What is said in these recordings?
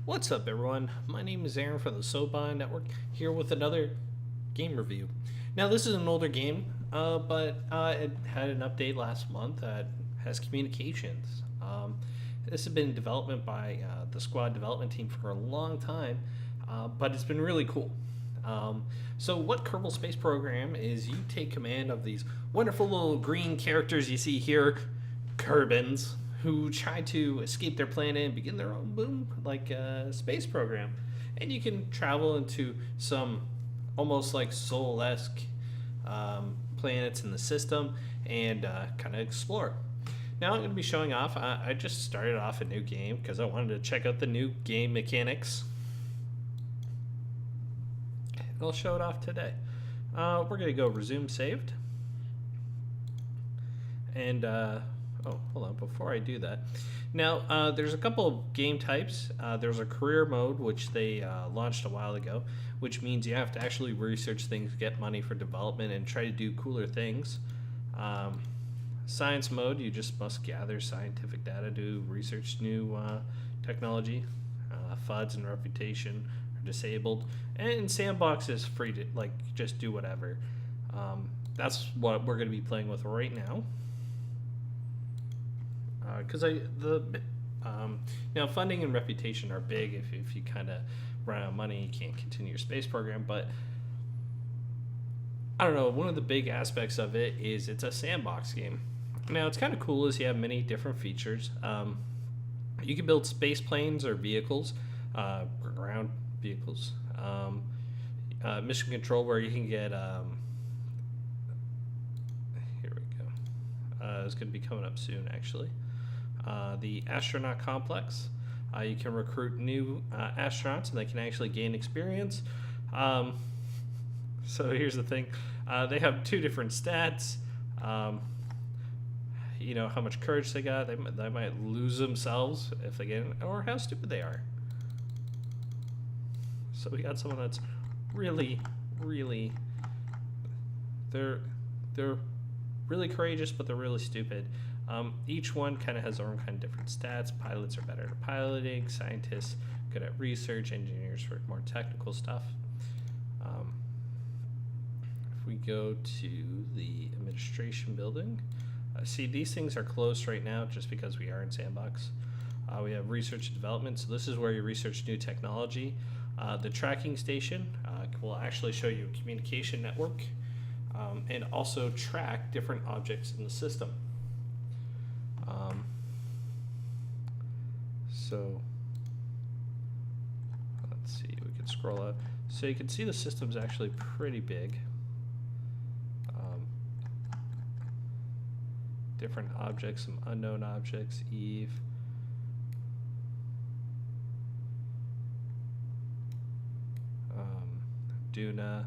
What's up, everyone? My name is Aaron from the SoBi Network, here with another game review. Now, this is an older game, but it had an update last month that has communications. This has been in development by the squad development team for a long time, but it's been really cool. So, what Kerbal Space Program is, you take command of these wonderful little green characters you see here, Kerbins, who try to escape their planet and begin their own boom, like space program. And you can travel into some almost like Soul-esque planets in the system and kind of explore. Now I'm going to be showing off. I just started off a new game because I wanted to check out the new game mechanics. I'll show it off today. We're going to go resume saved. And oh, hold on, before I do that. Now, there's a couple of game types. There's a career mode, which they launched a while ago, which means you have to actually research things, get money for development, and try to do cooler things. Science mode, you just must gather scientific data to research new technology. FUDs and reputation are disabled. And sandbox is free to, like, just do whatever. That's what we're going to be playing with right now. Because now funding and reputation are big. If you kind of run out of money, you can't continue your space program. But I don't know. One of the big aspects of it is it's a sandbox game. Now it's kind of cool as you have many different features. You can build space planes or vehicles, ground vehicles. Mission control where you can get. Here we go. It's going to be coming up soon, actually. The astronaut complex. You can recruit new astronauts and they can actually gain experience. So here's the thing. They have two different stats. You know, how much courage they got. They might lose themselves if they get in, or how stupid they are. So we got someone that's really they're really courageous, but they're really stupid. Each one kind of has their own kind of different stats. Pilots are better at piloting, scientists good at research, engineers for more technical stuff. If we go to the administration building, see, these things are closed right now just because we are in sandbox. We have research and development, so this is where you research new technology. The tracking station will actually show you a communication network and also track different objects in the system. So let's see, we can scroll up. So you can see the system's actually pretty big. Different objects, some unknown objects, Eve. Duna,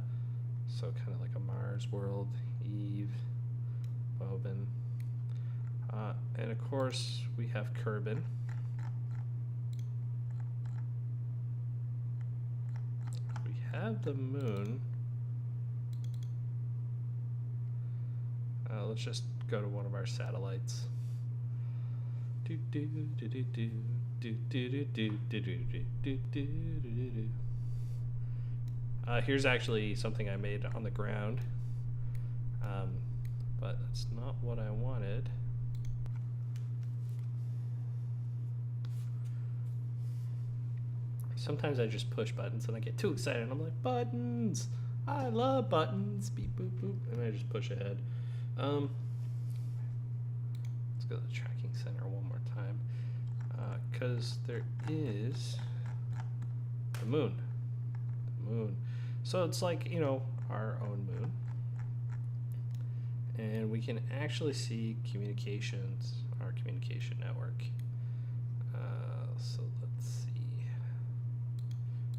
so kind of like a Mars world, Eve, Bobin. And of course, we have Kerbin. We have the moon. Let's just go to one of our satellites. Here's actually something I made on the ground, but that's not what I wanted. Sometimes I just push buttons and I get too excited and I'm like, buttons! I love buttons! Beep, boop, boop. And I just push ahead. Let's go to the tracking center one more time. Because there is the moon. The moon. So it's like, you know, our own moon. And we can actually see communications, our communication network. So let's see.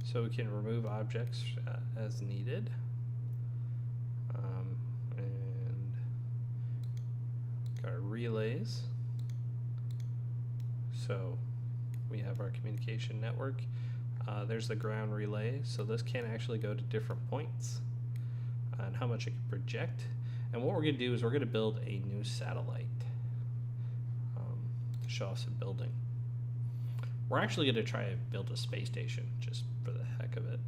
So we can remove objects as needed. And got our relays. So we have our communication network. There's the ground relay. So this can actually go to different points and how much it can project. And what we're going to do is we're going to build a new satellite to show us a building. we're actually going to try to build a space station just for the heck of it.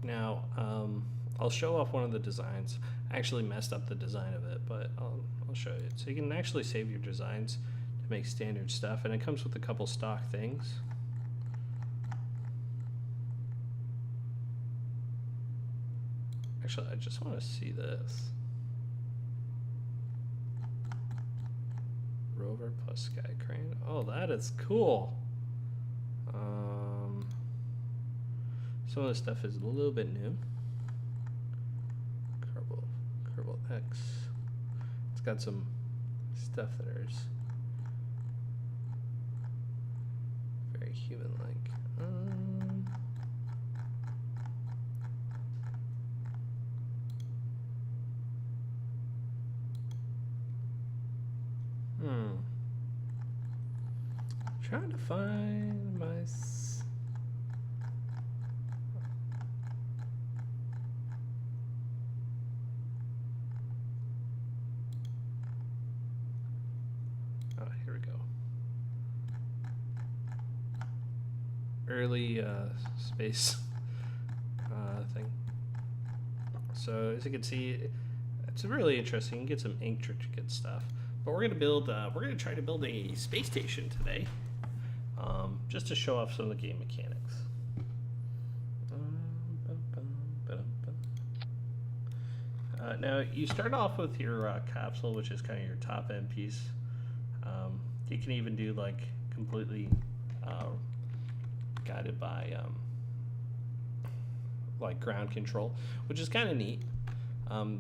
Now, I'll show off one of the designs. I actually messed up the design of it, but I'll show you. So you can actually save your designs to make standard stuff, and it comes with a couple stock things. Actually, I just want to see this. Rover plus sky crane. Oh, that is cool. Some of the stuff is a little bit new. Kerbal X. It's got some stuff that is very human-like. Trying to find my. Oh, here we go. Early space thing. So as you can see, it's really interesting. You can get some intricate stuff. But we're gonna build. We're gonna try to build a space station today, just to show off some of the game mechanics. Now you start off with your capsule, which is kind of your top end piece. You can even do like completely guided by like ground control, which is kind of neat.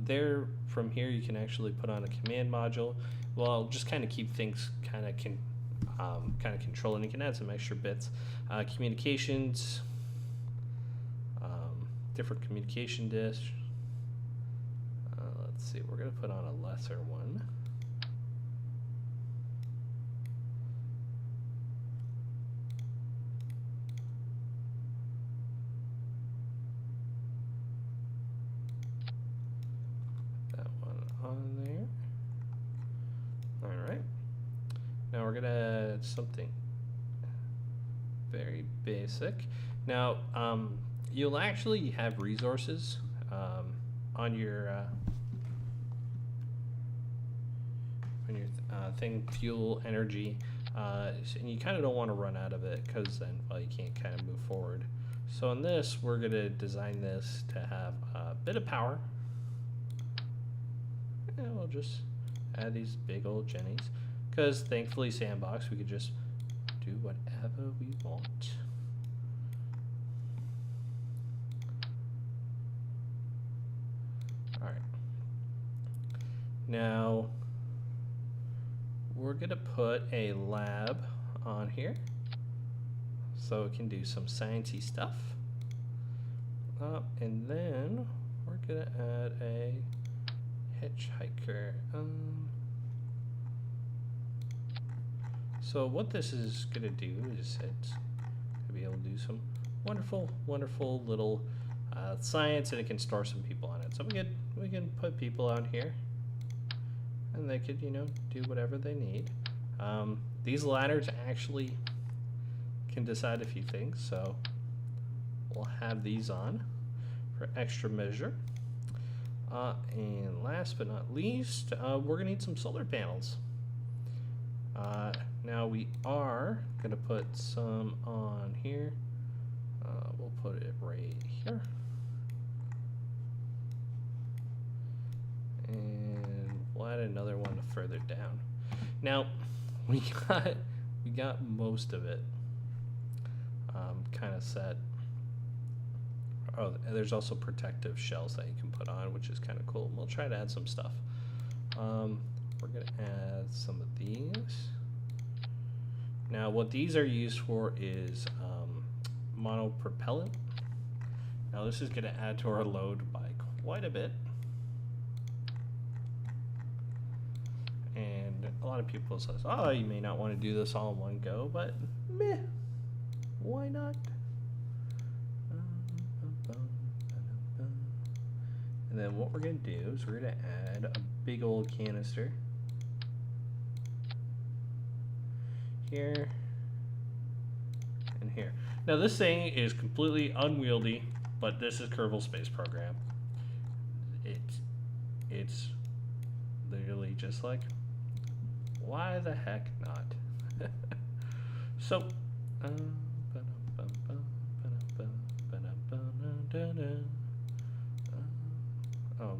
There, from here, you can actually put on a command module. Well, just kind of keep things kind of controlling. You can add some extra bits, communications, different communication dish. Let's see, we're gonna put on a lesser one. On there. All right. Now we're gonna add something very basic. Now you'll actually have resources on your thing, fuel, energy, and you kind of don't want to run out of it because then, well, you can't kind of move forward. So in this, we're gonna design this to have a bit of power. Yeah, we'll just add these big old jennies, because thankfully sandbox, we could just do whatever we want. All right. Now we're gonna put a lab on here so it can do some sciencey stuff. And then we're gonna add a hitchhiker. So what this is gonna do is it's gonna be able to do some wonderful little science, and it can store some people on it. So we can put people on here, and they could, you know, do whatever they need. These ladders actually can decide a few things, so we'll have these on for extra measure. And last but not least, we're gonna need some solar panels. Now we are gonna put some on here. We'll put it right here. And we'll add another one further down. Now we got most of it kind of set. Oh, there's also protective shells that you can put on, which is kind of cool. We'll try to add some stuff. We're gonna add some of these. Now what these are used for is monopropellant. Now this is gonna add to our load by quite a bit. And a lot of people say, oh, you may not want to do this all in one go, but meh, why not? And then what we're going to do is we're going to add a big old canister. here, and here. Now this thing is completely unwieldy, but this is Kerbal Space Program. It's literally just like, why the heck not? So, I'm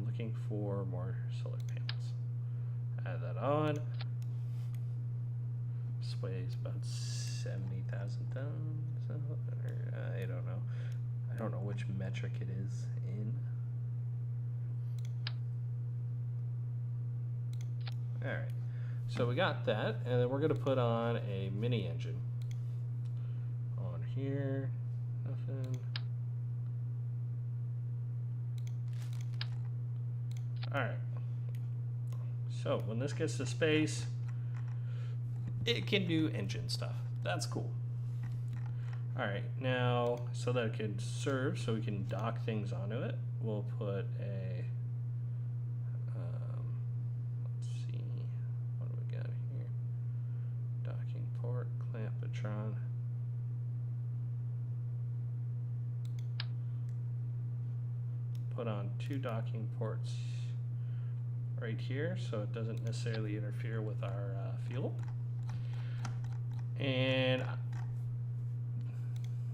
looking for more solar panels. Add that on. This weighs about 70,000 tons. I don't know. I don't know which metric it is in. Alright, so we got that, and then we're going to put on a mini engine. On here, nothing. Alright, so when this gets to space, it can do engine stuff. That's cool. Alright, now, so that it can serve, so we can dock things onto it, we'll put a, let's see, what do we got here? Docking port, clampetron. Put on 2 docking ports right here, so it doesn't necessarily interfere with our fuel. And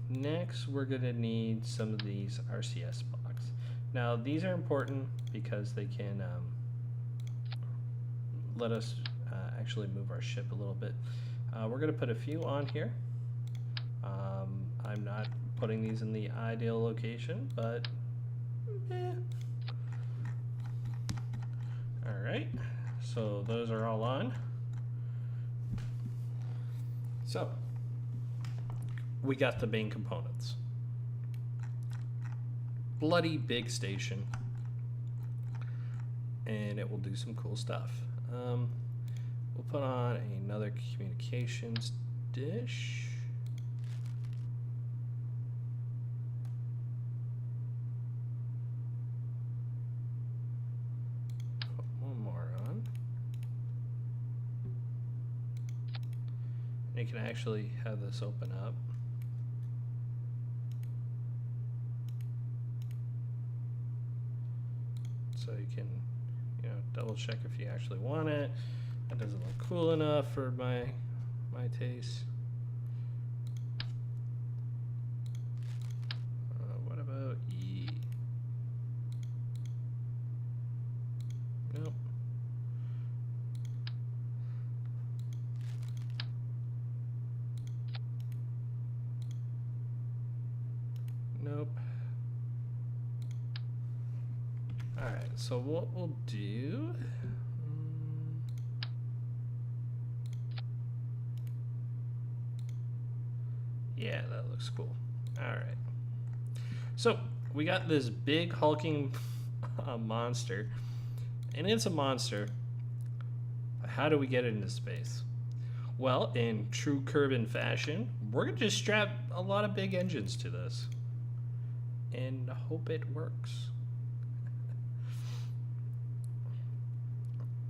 next, we're going to need some of these RCS blocks. Now, these are important because they can let us actually move our ship a little bit. We're going to put a few on here. I'm not putting these in the ideal location, but Alright, so those are all on. So, we got the main components. Bloody big station. And it will do some cool stuff. We'll put on another communications dish. Put one more on. And you can actually have this open up. So you can, double check if you actually want it. That doesn't look cool enough for my taste. What about E? Nope. Nope. Alright, so what we'll do, yeah, that looks cool. Alright, so we got this big hulking monster, and it's a monster. How do we get it into space? Well, in true Kerbin fashion, we're going to just strap a lot of big engines to this and hope it works.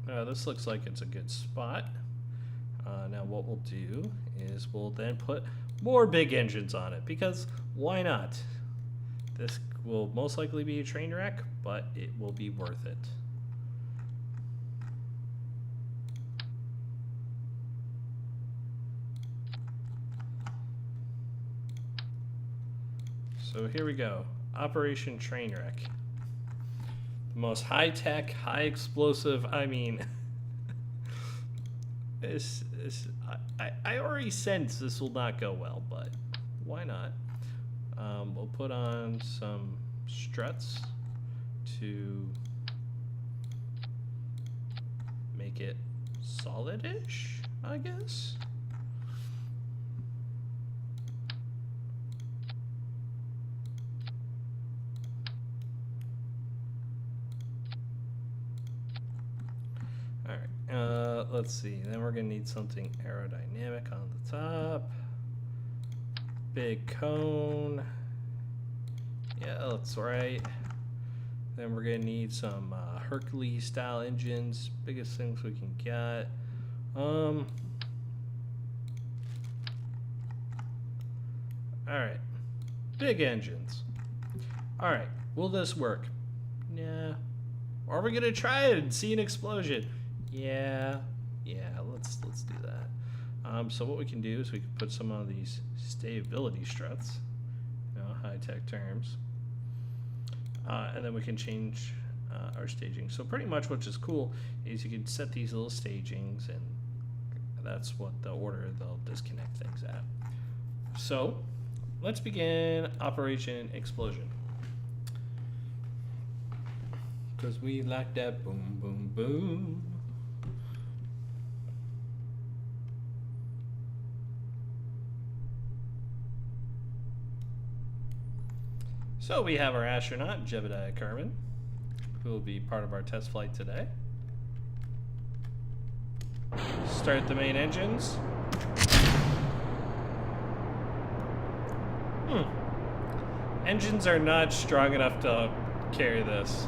This looks like it's a good spot. Now what we'll do is we'll then put more big engines on it, because why not? This will most likely be a train wreck, but it will be worth it. So here we go. Operation Trainwreck. The most high-tech, high-explosive, I mean... I already sense this will not go well, but why not? We'll put on some struts to make it solid-ish, I guess. Let's see, then we're gonna need something aerodynamic on the top. Big cone. Yeah, that's right. Then we're gonna need some Hercules style engines, biggest things we can get. Alright. Big engines. Alright. Will this work? Yeah. Are we gonna try it and see an explosion? Yeah. Yeah, let's do that. So what we can do is we can put some of these stability struts, high-tech terms, and then we can change our staging. So pretty much what's just cool is you can set these little stagings, and that's what the order they'll disconnect things at. So let's begin Operation Explosion. Because we like that boom, boom, boom. So we have our astronaut, Jebediah Kerman, who will be part of our test flight today. Start the main engines. Engines are not strong enough to carry this.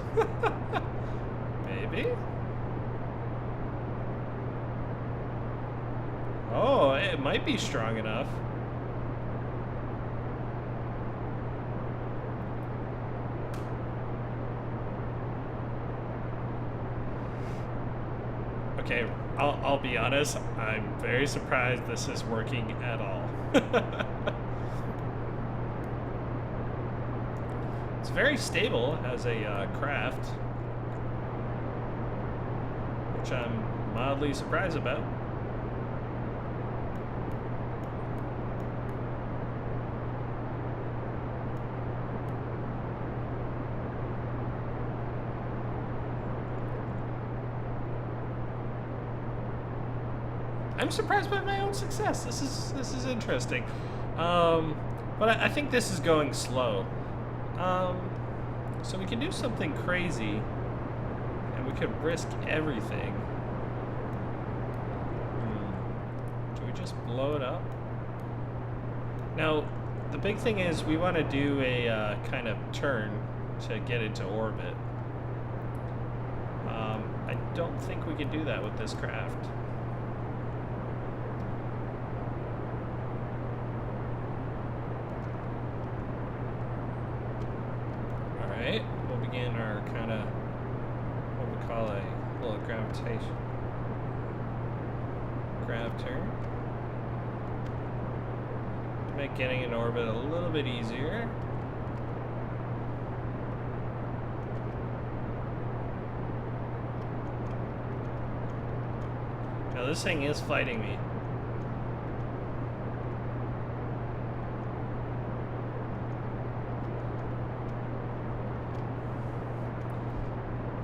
Maybe? Oh, it might be strong enough. Okay, I'll be honest, I'm very surprised this is working at all. It's very stable as a craft, which I'm mildly surprised about. I'm surprised by my own success. This is interesting, but I think this is going slow. So we can do something crazy, and we could risk everything. Do we just blow it up? Now, the big thing is we want to do a kind of turn to get into orbit. I don't think we can do that with this craft. We'll begin our kind of what we call a little gravitation grav turn. Make getting in orbit a little bit easier. Now this thing is fighting me.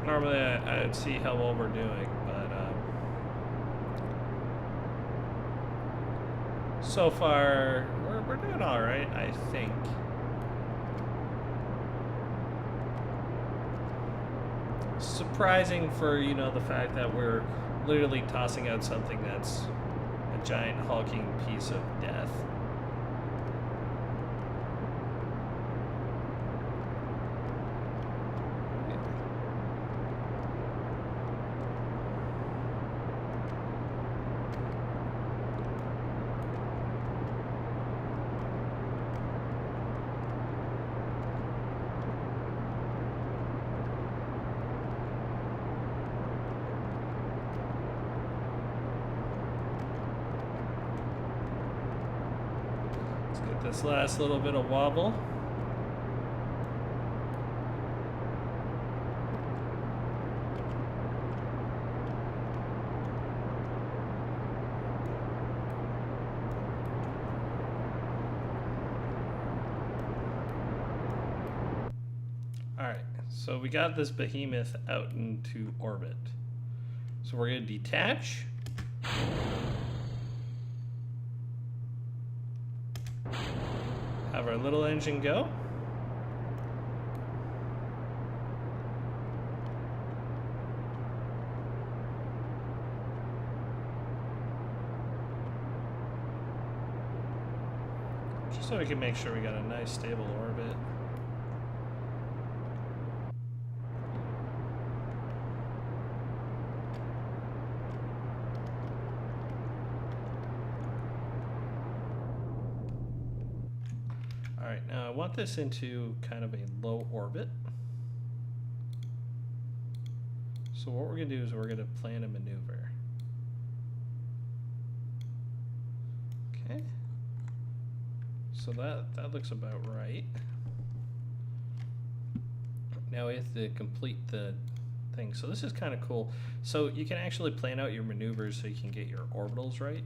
Normally I'd see how well we're doing, but so far we're doing all right, I think. Surprising for the fact that we're literally tossing out something that's a giant hulking piece of death. This last little bit of wobble. Alright, so we got this behemoth out into orbit. So we're going to detach. Have our little engine go. Just so we can make sure we got a nice stable orbit. Alright, now I want this into kind of a low orbit. So what we're going to do is we're going to plan a maneuver. Okay. So that looks about right. Now we have to complete the thing. So this is kind of cool. So you can actually plan out your maneuvers so you can get your orbitals right.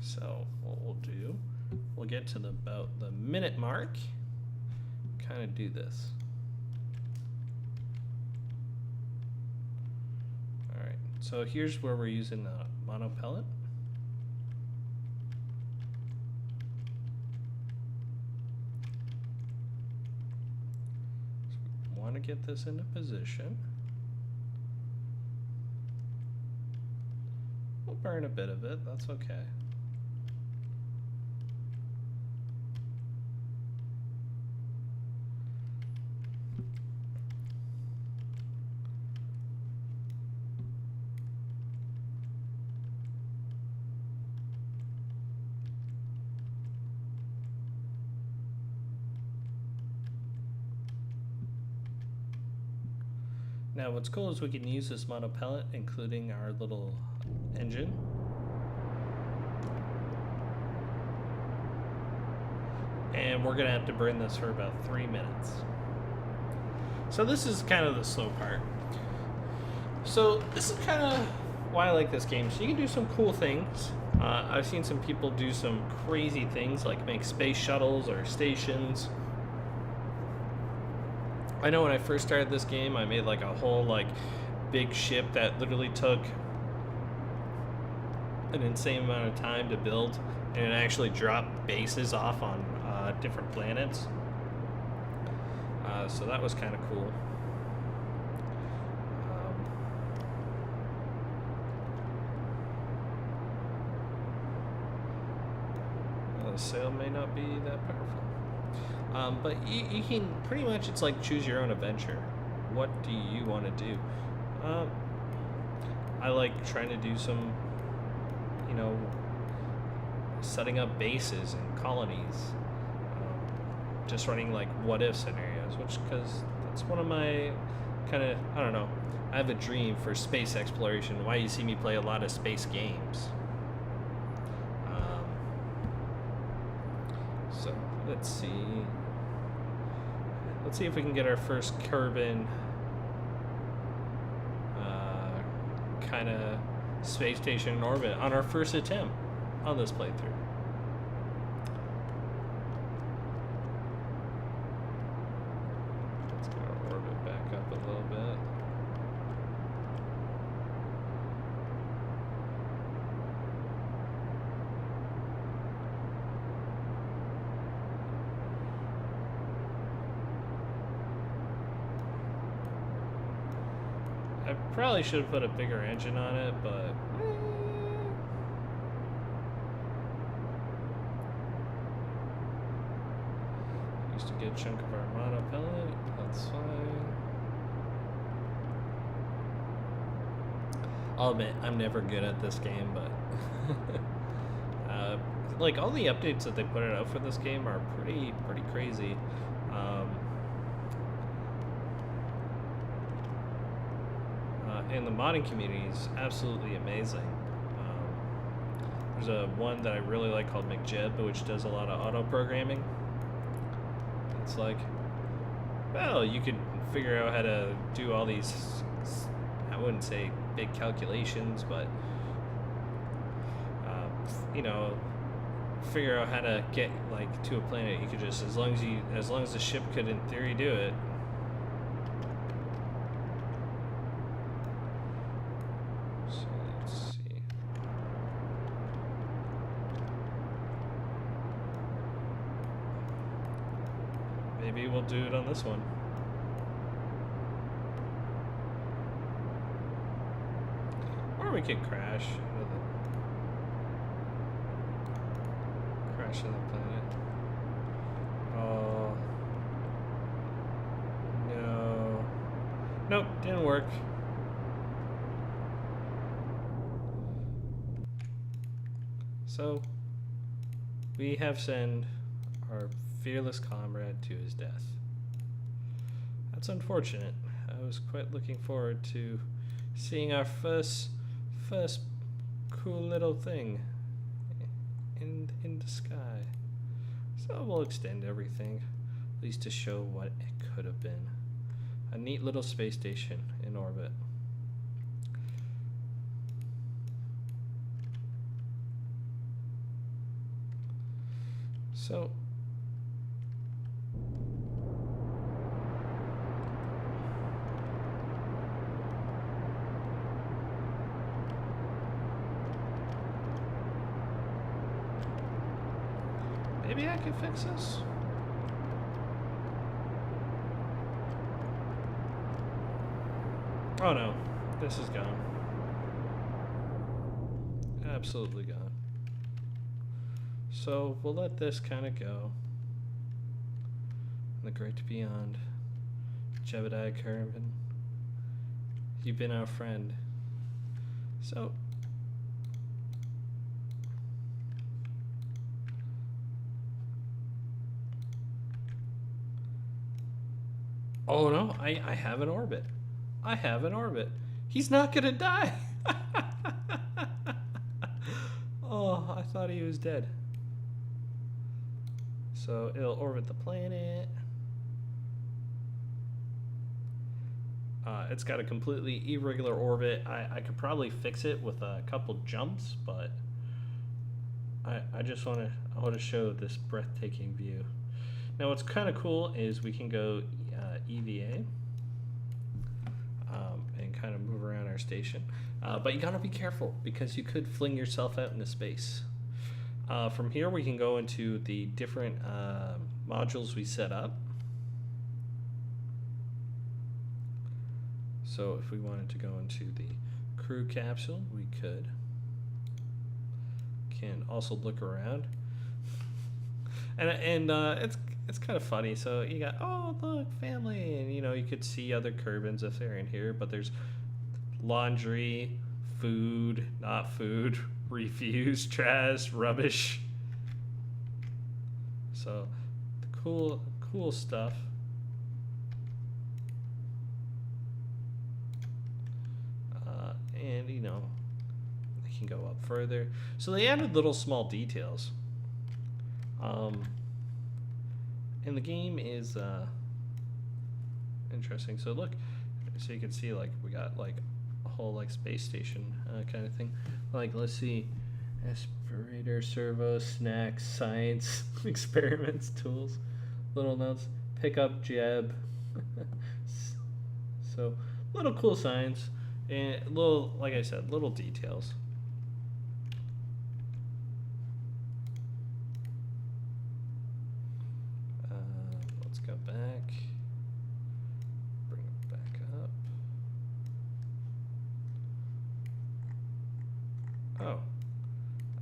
So what we'll do, we'll get to about the minute mark, kind of do this. All right, so here's where we're using the monopellet. So we want to get this into position. We'll burn a bit of it, that's okay. Now what's cool is we can use this monopellet, including our little engine. And we're gonna have to burn this for about 3 minutes. So this is kind of the slow part. So this is kind of why I like this game. So you can do some cool things. I've seen some people do some crazy things like make space shuttles or stations. I know when I first started this game, I made like a whole like big ship that literally took an insane amount of time to build, and it actually dropped bases off on different planets. So that was kind of cool. The sail may not be that powerful. But you can pretty much, it's like choose your own adventure. What do you want to do? I like trying to do some, you know, setting up bases and colonies. Just running like what if scenarios, which, because that's one of my kind of, I don't know, I have a dream for space exploration. Why you see me play a lot of space games. So let's see. Let's see if we can get our first Kerbal kind of space station in orbit on our first attempt on this playthrough. Let's get our orbit back up a little bit. I probably should have put a bigger engine on it, but used to get a chunk of our monopellet. That's fine. I'll admit, I'm never good at this game, but like all the updates that they put out for this game are pretty crazy. And the modding community is absolutely amazing. There's a one that I really like called McJeb, which does a lot of auto programming. It's like, well, you could figure out how to do all these, I wouldn't say big calculations, but you know, figure out how to get like to a planet. You could just, as long as the ship could in theory do it. Maybe we'll do it on this one. Or we could crash into the planet. Oh. No. Nope, didn't work. So, we have sent our fearless comrade to his death. That's unfortunate. I was quite looking forward to seeing our first cool little thing in the sky. So we'll extend everything, at least to show what it could have been. A neat little space station in orbit. So maybe I can fix this. Oh no, this is gone. Absolutely gone. So we'll let this kind of go. The great beyond. Jebediah Kerbal, you've been our friend. So oh no, I have an orbit. I have an orbit. He's not gonna die. Oh, I thought he was dead. So it'll orbit the planet. It's got a completely irregular orbit. I could probably fix it with a couple jumps, but I just want to show this breathtaking view. Now what's kind of cool is we can go EVA and kind of move around our station. But you gotta be careful because you could fling yourself out into space. From here we can go into the different modules we set up. So if we wanted to go into the crew capsule, we could. Can also look around. And it's kind of funny. So you got, oh look, family, and you could see other Kerbans if they're in here, but there's laundry, food, not food, refuse, trash, rubbish. So cool stuff. And they can go up further. So they added little small details. And the game is interesting. So look, so you can see like we got like a whole like space station kind of thing. Like let's see, aspirator, servo, snacks, science, experiments, tools, little notes, pick up Jeb. So little cool science and little, like I said, little details. Let's go back, bring it back up.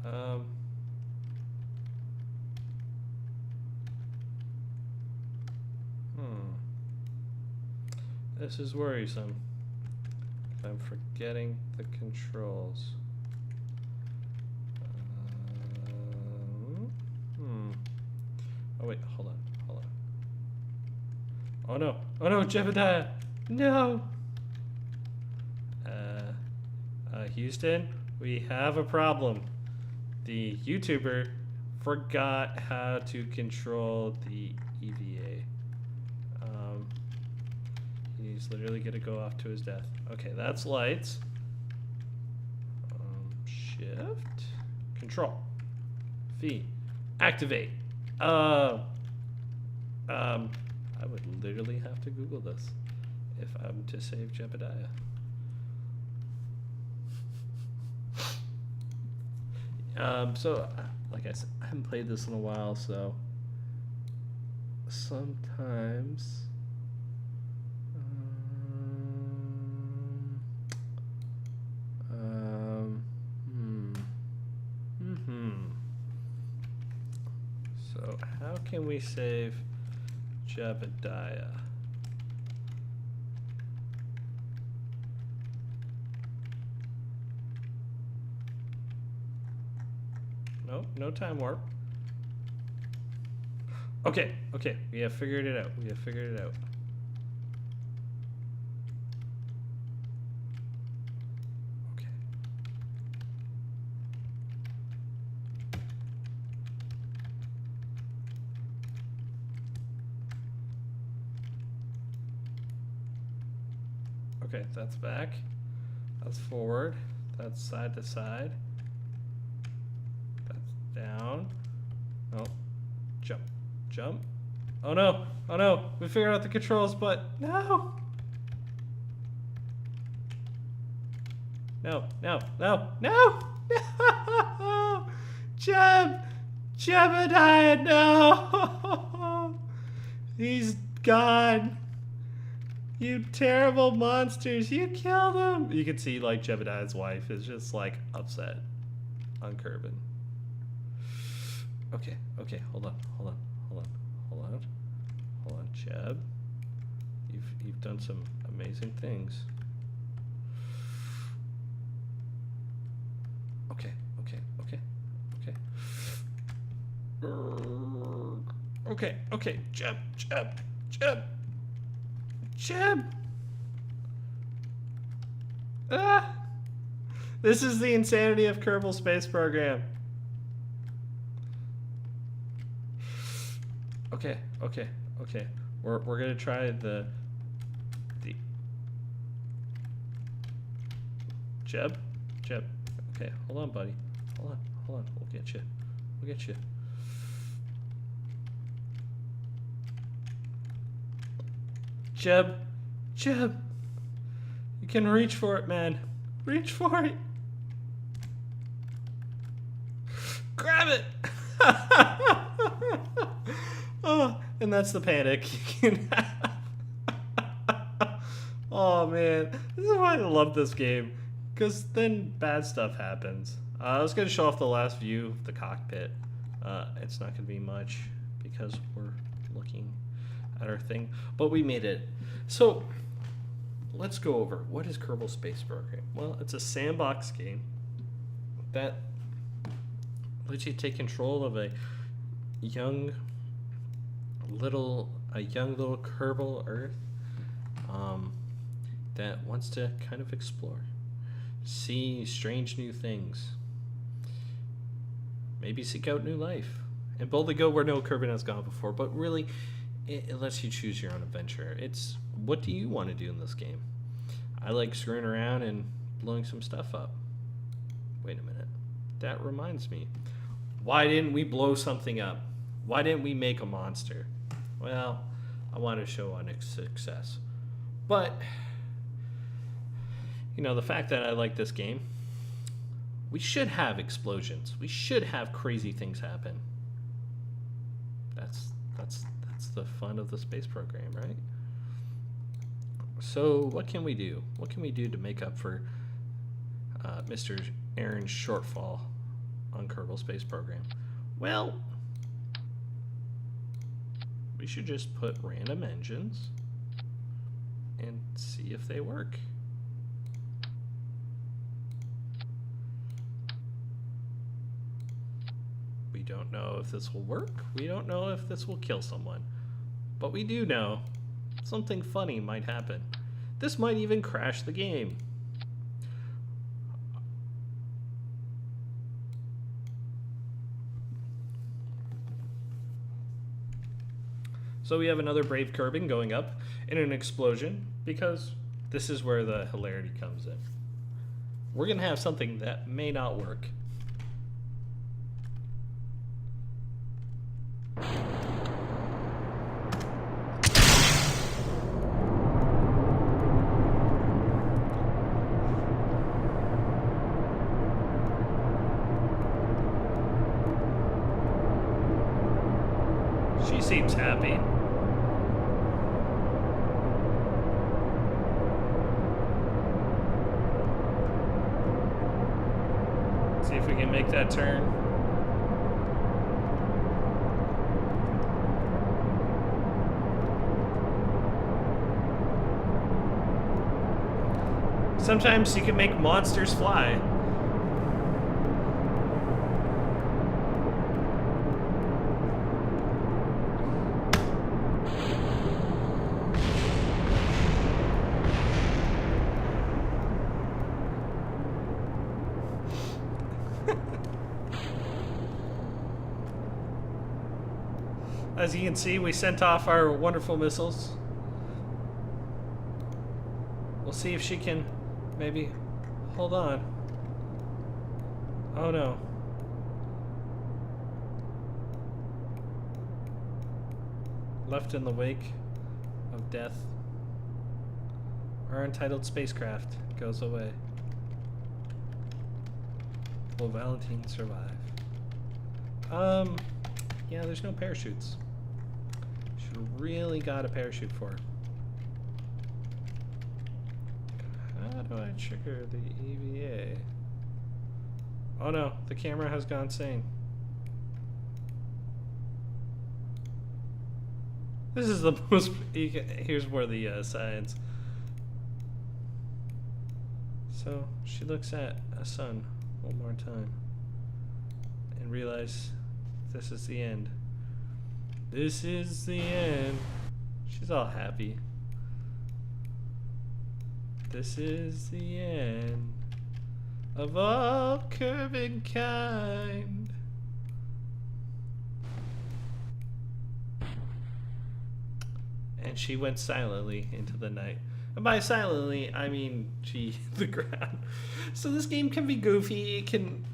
Oh, this is worrisome. I'm forgetting the controls. Oh wait, hold on. Oh no, Jebediah, no. Houston, we have a problem. The YouTuber forgot how to control the EVA. He's literally gonna go off to his death. Okay, that's lights. Shift, control, V, activate. I would literally have to Google this if I'm to save Jebediah. So, like I said, I haven't played this in a while, so sometimes So how can we save Jebediah? No, no time warp. Okay, okay, we have figured it out. We have figured it out. Okay. Okay, that's back. That's forward. That's side to side. That's down. Oh, jump. Jump. Oh no. Oh no. We figured out the controls, but no. No, no, no, no. No. Jebediah, no. He's gone. You terrible monsters. You killed him. You can see like Jebediah's wife is just like upset on Kerbin. Okay, okay, hold on. Hold on, Jeb. You've done some amazing things. Okay. Okay, Jeb. Ah! This is the insanity of Kerbal Space Program. Okay. We're gonna try the Jeb. Okay, hold on, buddy. Hold on. We'll get you. Jeb. You can reach for it, man. Reach for it. Grab it. Oh, and that's the panic you can have. Oh man, this is why I love this game, because then bad stuff happens. I was going to show off the last view of the cockpit. It's not going to be much because we're looking at our thing, but we made it. So let's go over what is Kerbal Space Program. Well, it's a sandbox game that lets you take control of a young little Kerbal Earth that wants to kind of explore, see strange new things, maybe seek out new life, and boldly go where no Kerbin has gone before. But really, it lets you choose your own adventure. It's what do you want to do in this game? I like screwing around and blowing some stuff up. Wait a minute. That reminds me. Why didn't we blow something up? Why didn't we make a monster? Well, I want to show on success. But, you know, the fact that I like this game, we should have explosions. We should have crazy things happen. That's the fun of the space program, right? So what can we do? What can we do to make up for Mr. Aaron's shortfall on Kerbal Space Program? Well, we should just put random engines and see if they work. We don't know if this will work. We don't know if this will kill someone. But we do know something funny might happen. This might even crash the game. So we have another brave Kerbin going up in an explosion, because this is where the hilarity comes in. We're going to have something that may not work. She seems happy. See if we can make that turn. Sometimes you can make monsters fly. As you can see, we sent off our wonderful missiles. We'll see if she can maybe hold on. Oh no. Left in the wake of death. Our untitled spacecraft goes away. Will Valentine survive? Yeah, there's no parachutes. Should really got a parachute for her. How do I trigger the EVA? Oh no, the camera has gone insane. This is the most. Here's where the science. So she looks at a sun one more time and realizes this is the end. This is the end. She's all happy. This is the end of all curving kind. And she went silently into the night. And by silently, I mean she hit the ground. So this game can be goofy. It can,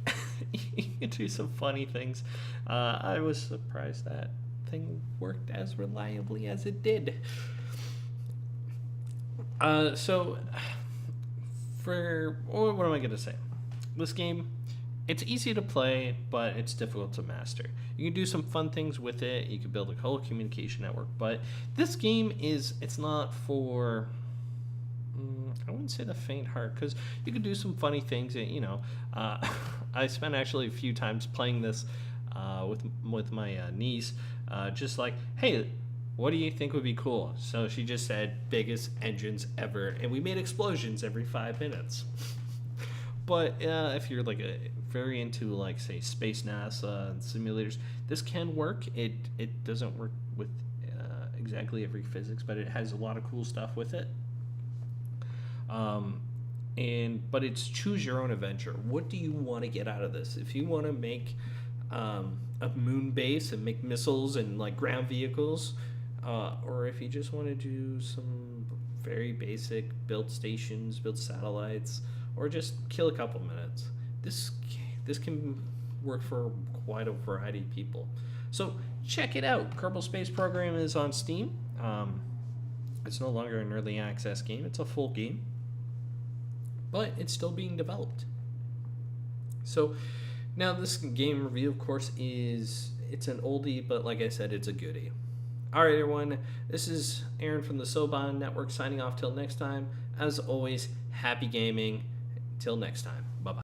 you can do some funny things. I was surprised that thing worked as reliably as it did. So, what am I going to say? This game, it's easy to play, but it's difficult to master. You can do some fun things with it. You can build a whole communication network, but this game it's not for, I wouldn't say the faint heart, because you can do some funny things. You know, I spent actually a few times playing this with my niece, just like, hey, what do you think would be cool? So she just said biggest engines ever, and we made explosions every 5 minutes. But if you're like very into, like, say, space NASA and simulators, this can work. It doesn't work with exactly every physics, but it has a lot of cool stuff with it. But it's choose your own adventure. What do you want to get out of this? If you want to make a moon base and make missiles and like ground vehicles, or if you just want to do some very basic build stations, build satellites, or just kill a couple minutes, this can work for quite a variety of people. So check it out. Kerbal Space Program is on Steam. It's no longer an early access game. It's a full game, but it's still being developed. So now this game review, of course, it's an oldie, but like I said, it's a goodie. All right, everyone, this is Aaron from the Soban Network signing off till next time. As always, happy gaming. Till next time. Bye-bye.